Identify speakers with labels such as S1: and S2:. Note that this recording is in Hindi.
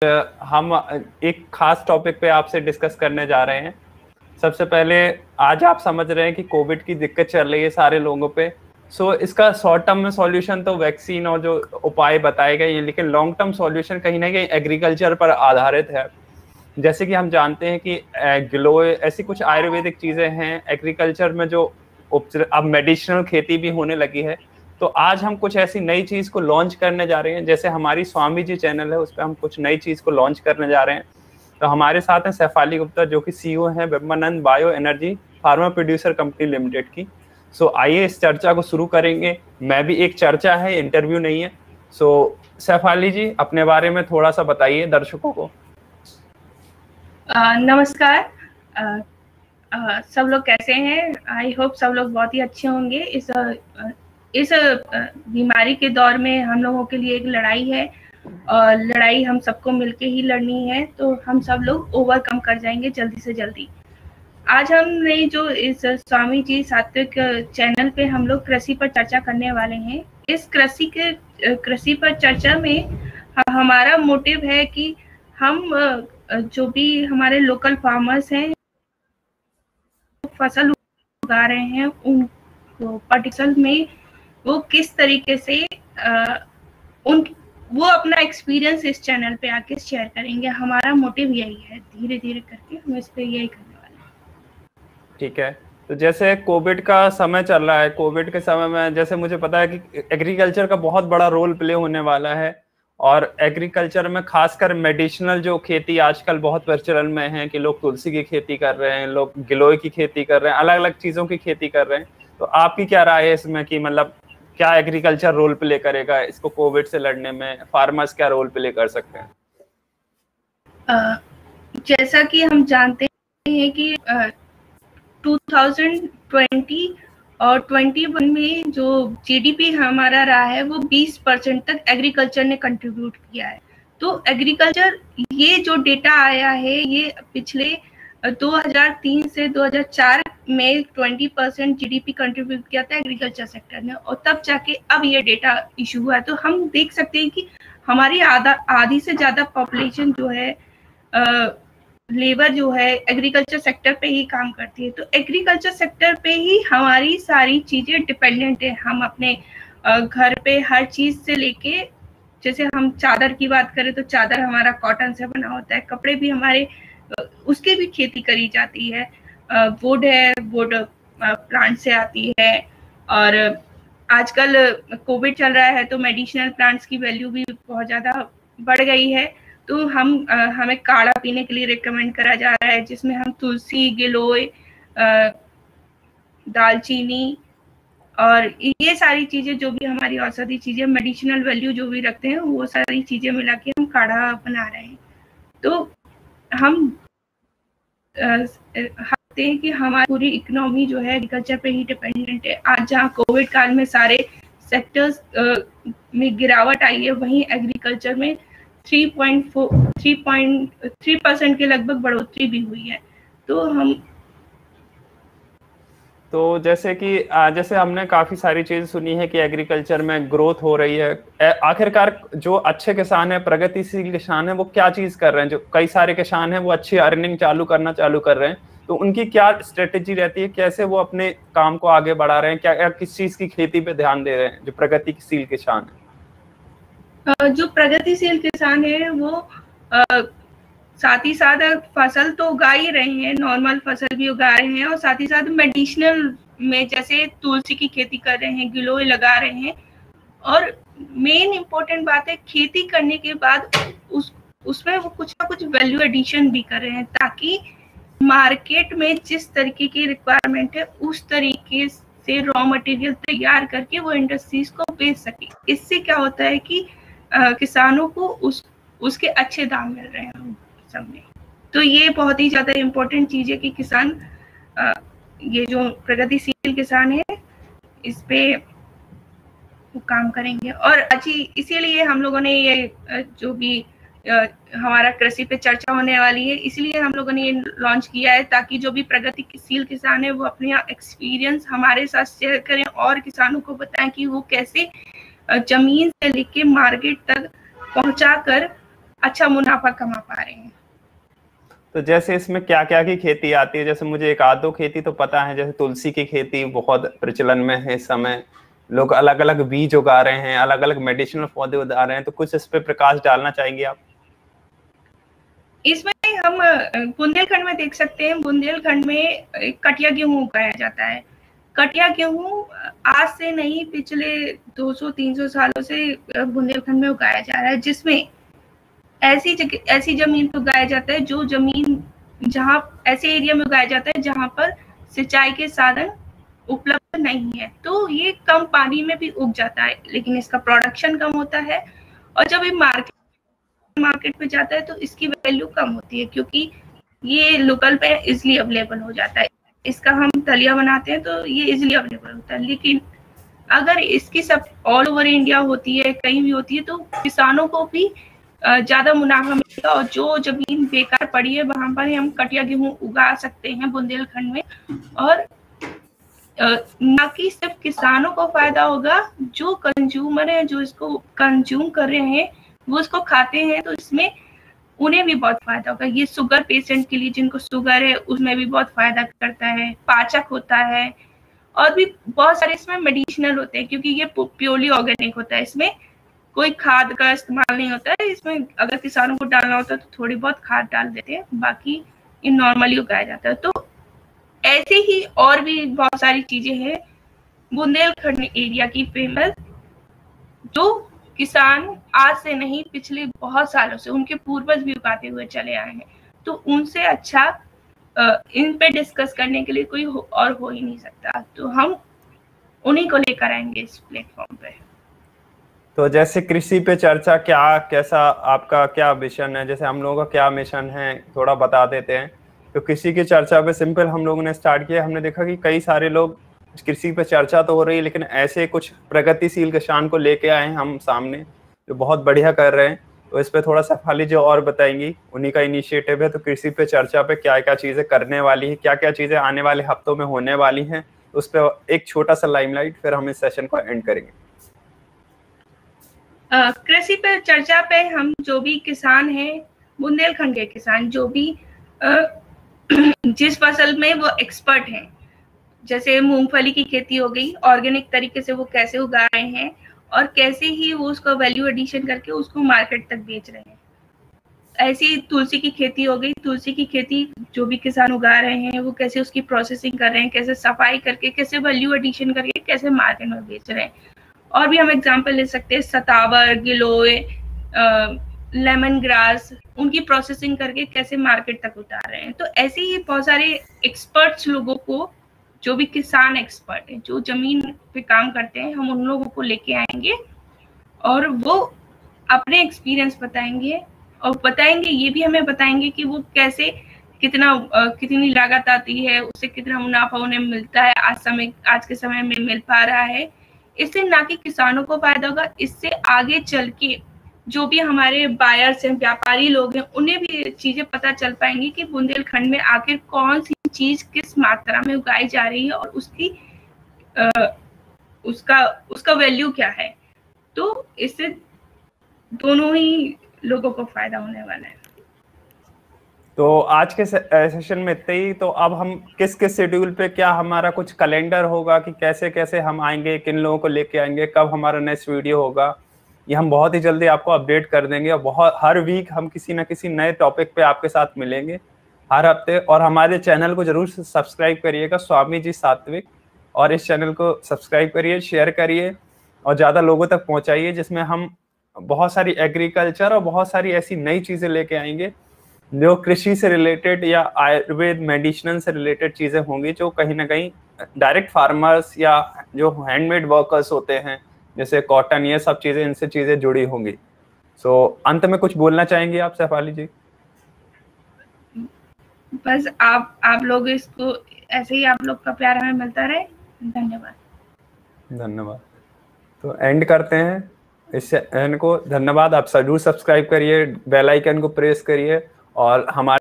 S1: हम एक खास टॉपिक पे आपसे डिस्कस करने जा रहे हैं। सबसे पहले आज आप समझ रहे हैं कि कोविड की दिक्कत चल रही है सारे लोगों पे। इसका शॉर्ट टर्म में सॉल्यूशन तो वैक्सीन और जो उपाय बताए गए हैं, लेकिन लॉन्ग टर्म सॉल्यूशन कहीं ना कहीं एग्रीकल्चर पर आधारित है। जैसे कि हम जानते हैं कि ग्लोए ऐसी कुछ आयुर्वेदिक चीजें हैं एग्रीकल्चर में जो अब मेडिसिनल खेती भी होने लगी है। तो आज हम कुछ ऐसी नई चीज को लॉन्च करने जा रहे हैं, जैसे हमारी स्वामी जी चैनल है उस पर हम कुछ नई चीज को लॉन्च करने जा रहे हैं। तो हमारे साथ हैं सैफाली गुप्ता जो कि सीईओ हैं Brahmanand bio energy pharma producer company limited की। आइए इस चर्चा को शुरू करेंगे। मैं भी एक चर्चा है, इंटरव्यू नहीं है। सैफाली जी अपने बारे में थोड़ा सा बताइए दर्शकों को।
S2: नमस्कार। सब लोग कैसे हैं? आई होप सब लोग बहुत ही अच्छे होंगे। इस बीमारी के दौर में हम लोगों के लिए एक लड़ाई है और लड़ाई हम सबको मिलके ही लड़नी है, तो हम सब लोग ओवरकम कर जाएंगे जल्दी से जल्दी। आज हमने जो इस स्वामी जी सात्विक चैनल पे हम लोग कृषि पर चर्चा करने वाले हैं। इस कृषि पर चर्चा में हमारा मोटिव है कि हम जो भी हमारे लोकल फार्मर्स हैं फसल उगा रहे हैं उनको पर्टिकुलर में वो किस तरीके से वो अपना एक्सपीरियंस इस चैनल पे आके शेयर करेंगे। हमारा मोटिव यही है, धीरे धीरे करके हम इस पे यही करने वाले हैं।
S1: ठीक है। तो जैसे कोविड का समय चल रहा है, कोविड के समय में जैसे मुझे पता है कि एग्रीकल्चर का बहुत बड़ा रोल प्ले होने वाला है, और एग्रीकल्चर में खासकर मेडिसिनल जो खेती आजकल बहुत प्रचलन में है कि लोग तुलसी की खेती कर रहे हैं, लोग गिलोय की खेती कर रहे हैं, अलग अलग चीजों की खेती कर रहे हैं। तो आपकी क्या राय है इसमें कि मतलब क्या एग्रीकल्चर रोल प्ले करेगा इसको कोविड से लड़ने में? फार्मर्स क्या रोल प्ले कर सकते हैं?
S2: जैसा कि हम जानते हैं कि 2020 और 21 में जो जीडीपी हमारा रहा है वो 20% तक एग्रीकल्चर ने कंट्रीब्यूट किया है। तो एग्रीकल्चर, ये जो डेटा आया है ये पिछले 2003 से 2004 में 20% जीडीपी कंट्रीब्यूट किया था एग्रीकल्चर सेक्टर ने, और तब जाके अब ये डेटा इशू हुआ है। तो हम देख सकते हैं कि हमारी आधी से ज्यादा पॉपुलेशन जो है, लेबर जो है एग्रीकल्चर सेक्टर पे ही काम करती है। तो एग्रीकल्चर सेक्टर पे ही हमारी सारी चीजें डिपेंडेंट है। हम अपने घर पे हर चीज से लेके, जैसे हम चादर की बात करें तो चादर हमारा कॉटन से बना होता है, कपड़े भी हमारे उसके भी खेती करी जाती है। वुड है, वुड प्लांट से आती है। और आजकल कोविड चल रहा है तो मेडिसिनल प्लांट्स की वैल्यू भी बहुत ज्यादा बढ़ गई है। तो हमें काढ़ा पीने के लिए रिकमेंड करा जा रहा है, जिसमें हम तुलसी, गिलोय, दालचीनी और ये सारी चीजें जो भी हमारी औषधि चीजें मेडिसिनल वैल्यू जो भी रखते हैं वो सारी चीजें मिला के हम काढ़ा बना रहे हैं। तो हम देखते हैं कि हमारी पूरी इकोनॉमी जो है एग्रीकल्चर पे ही डिपेंडेंट है। आज जहाँ कोविड काल में सारे सेक्टर्स में गिरावट आई है, वहीं एग्रीकल्चर में 3.3% के लगभग बढ़ोतरी भी हुई है।
S1: तो जैसे हमने काफी सारी चीज सुनी है कि एग्रीकल्चर में ग्रोथ हो रही है। आखिरकार जो अच्छे किसान है, प्रगतिशील किसान है, वो क्या चीज कर रहे हैं? जो कई सारे किसान हैं वो अच्छी अर्निंग चालू कर रहे हैं, तो उनकी क्या स्ट्रेटेजी रहती है? कैसे वो अपने काम को आगे बढ़ा रहे हैं? क्या किस चीज की खेती पे ध्यान दे रहे हैं जो प्रगतिशील किसान है?
S2: जो प्रगतिशील किसान है वो साथ ही साथ फसल तो उगा ही रहे हैं, नॉर्मल फसल भी उगा रहे हैं, और साथ ही साथ मेडिसिनल में जैसे तुलसी की खेती कर रहे हैं, गिलोय लगा रहे हैं। और मेन इम्पोर्टेंट बात है, खेती करने के बाद उसमें वो कुछ ना कुछ वैल्यू एडिशन भी कर रहे हैं, ताकि मार्केट में जिस तरीके की रिक्वायरमेंट है उस तरीके से रॉ मटेरियल तैयार करके वो इंडस्ट्रीज को बेच सके। इससे क्या होता है कि किसानों को उसके अच्छे दाम मिल रहे हैं सब में। तो ये बहुत ही ज्यादा इम्पोर्टेंट चीज है कि किसान, ये जो प्रगतिशील किसान है, इस पे वो काम करेंगे। और इसीलिए हम लोगों ने ये जो भी हमारा कृषि पे चर्चा होने वाली है, इसलिए हम लोगों ने ये लॉन्च किया है, ताकि जो भी प्रगतिशील किसान है वो अपने एक्सपीरियंस हमारे साथ शेयर करें और किसानों को बताएं कि वो कैसे जमीन से लेके मार्केट तक पहुंचाकर अच्छा मुनाफा कमा पा रहे हैं।
S1: तो जैसे इसमें क्या क्या की खेती आती है? जैसे मुझे एक आध दो खेती तो पता है, जैसे तुलसी की खेती बहुत प्रचलन में है इस समय, लोग अलग अलग बीज उगा रहे हैं, अलग अलग मेडिसिनल पौधे उगा रहे हैं, तो कुछ इस पे प्रकाश डालना चाहेंगे आप?
S2: इसमें हम बुंदेलखंड में देख सकते हैं, बुंदेलखंड में कटिया गेहूं उगाया जाता है। कटिया गेहूं आज से नहीं, पिछले 200-300 सालों से बुंदेलखंड में उगाया जा रहा है, जिसमें ऐसी जमीन पर उगाया जाता है, जो जमीन जहाँ ऐसे एरिया में उगाया जाता है जहाँ पर सिंचाई के साधन उपलब्ध नहीं है, तो ये कम पानी में भी उग जाता है, लेकिन इसका प्रोडक्शन कम होता है। और जब ये मार्केट पे जाता है तो इसकी वैल्यू कम होती है, क्योंकि ये लोकल पे इजिली अवेलेबल हो जाता है। इसका हम दलिया बनाते हैं तो ये इजिली अवेलेबल होता है, लेकिन अगर इसकी सब ऑल ओवर इंडिया होती है, कहीं भी होती है, तो किसानों को भी ज्यादा मुनाफा मिलेगा। और जो जमीन बेकार पड़ी है वहां पर हम कटिया गेहूं उगा सकते हैं बुंदेलखंड में, और ना कि सिर्फ किसानों को फायदा होगा, जो कंज्यूमर है, जो इसको कंज्यूम कर रहे हैं, वो इसको खाते हैं, तो इसमें उन्हें भी बहुत फायदा होगा। ये शुगर पेशेंट के लिए, जिनको शुगर है, उसमें भी बहुत फायदा करता है, पाचक होता है, और भी बहुत सारे इसमें मेडिसिनल होते हैं, क्योंकि ये प्योरली ऑर्गेनिक होता है। इसमें कोई खाद का इस्तेमाल नहीं होता है। इसमें अगर किसानों को डालना होता है तो थोड़ी बहुत खाद डाल देते हैं, बाकी ये नॉर्मली उगाया जाता है। तो ऐसे ही और भी बहुत सारी चीजें हैं बुंदेलखंड एरिया की फेमस, जो किसान आज से नहीं, पिछले बहुत सालों से उनके पूर्वज भी उगाते हुए चले आए हैं। तो उनसे अच्छा इन पे डिस्कस करने के लिए कोई और हो ही नहीं सकता, तो हम उन्हीं को लेकर आएंगे इस प्लेटफॉर्म पे।
S1: तो जैसे कृषि पे चर्चा, क्या कैसा आपका क्या विजन है, जैसे हम लोगों का क्या मिशन है, थोड़ा बता देते हैं। तो कृषि की चर्चा पे सिंपल हम लोगों ने स्टार्ट किया। हमने देखा कि कई सारे लोग, कृषि पे चर्चा तो हो रही है, लेकिन ऐसे कुछ प्रगतिशील किसान को लेके आए हैं हम सामने, जो बहुत बढ़िया कर रहे हैं। तो इस पे थोड़ा शेफाली जी और बताएंगी, उन्हीं का इनिशिएटिव है। तो कृषि पे चर्चा पे क्या क्या चीजें करने वाली है, क्या क्या चीजें आने वाले हफ्तों में होने वाली हैं, उस पर एक छोटा सा लाइमलाइट, फिर हम इस सेशन को एंड करेंगे।
S2: कृषि पे चर्चा पे हम जो भी किसान हैं, बुंदेलखंड के किसान, जो भी जिस फसल में वो एक्सपर्ट हैं, जैसे मूंगफली की खेती हो गई, ऑर्गेनिक तरीके से वो कैसे उगा रहे हैं और कैसे ही वो उसको वैल्यू एडिशन करके उसको मार्केट तक बेच रहे हैं। ऐसी तुलसी की खेती हो गई, तुलसी की खेती जो भी किसान उगा रहे हैं वो कैसे उसकी प्रोसेसिंग कर रहे हैं, कैसे सफाई करके, कैसे वैल्यू एडिशन करके, कैसे मार्केट में बेच रहे हैं। और भी हम एग्जांपल ले सकते हैं, सतावर, गिलोय, लेमन ग्रास, उनकी प्रोसेसिंग करके कैसे मार्केट तक उतार रहे हैं। तो ऐसे ही बहुत सारे एक्सपर्ट्स लोगों को, जो भी किसान एक्सपर्ट हैं, जो जमीन पे काम करते हैं, हम उन लोगों को लेके आएंगे और वो अपने एक्सपीरियंस बताएंगे, और बताएंगे ये भी हमें बताएंगे कि वो कैसे, कितनी लागत आती है, उससे कितना मुनाफा उन्हें मिलता है, आज के समय में मिल पा रहा है। इससे ना कि किसानों को फायदा होगा, इससे आगे चल के जो भी हमारे बायर्स हैं, व्यापारी लोग हैं, उन्हें भी चीजें पता चल पाएंगी कि बुंदेलखंड में आखिर कौन सी चीज किस मात्रा में उगाई जा रही है और उसका वैल्यू क्या है। तो इससे दोनों ही लोगों को फायदा होने वाला है।
S1: तो आज के सेशन में इतना ही। तो अब हम किस किस शेड्यूल पे, क्या हमारा कुछ कैलेंडर होगा कि कैसे कैसे हम आएंगे, किन लोगों को लेके आएंगे, कब हमारा नेक्स्ट वीडियो होगा, ये हम बहुत ही जल्दी आपको अपडेट कर देंगे। और हर वीक हम किसी ना किसी नए टॉपिक पे आपके साथ मिलेंगे हर हफ्ते। और हमारे चैनल को जरूर सब्सक्राइब करिएगा, स्वामी जी सात्विक, और इस चैनल को सब्सक्राइब करिए, शेयर करिए और ज़्यादा लोगों तक पहुँचाइए, जिसमें हम बहुत सारी एग्रीकल्चर और बहुत सारी ऐसी नई चीज़ें लेके आएंगे जो कृषि से रिलेटेड या आयुर्वेद मेडिसिन से रिलेटेड चीज़ें होंगी, जो कहीं ना कहीं डायरेक्ट फार्मर्स या जो हैंडमेड वर्कर्स होते हैं, जैसे कॉटन, ये सब चीज़ें, इनसे चीज़ें जुड़ी होंगी। सो अंत में कुछ बोलना चाहेंगे आप शेफाली जी?
S2: बस आप लोग इसको ऐसे ही, आप लोग का प्यार हमें मिलता रहे। धन्यवाद।
S1: धन्यवाद। तो एंड करते हैं इस चैनल को। धन्यवाद। आप जरूर सब्सक्राइब करिए, बेल आइकन को प्रेस करिए और हमारे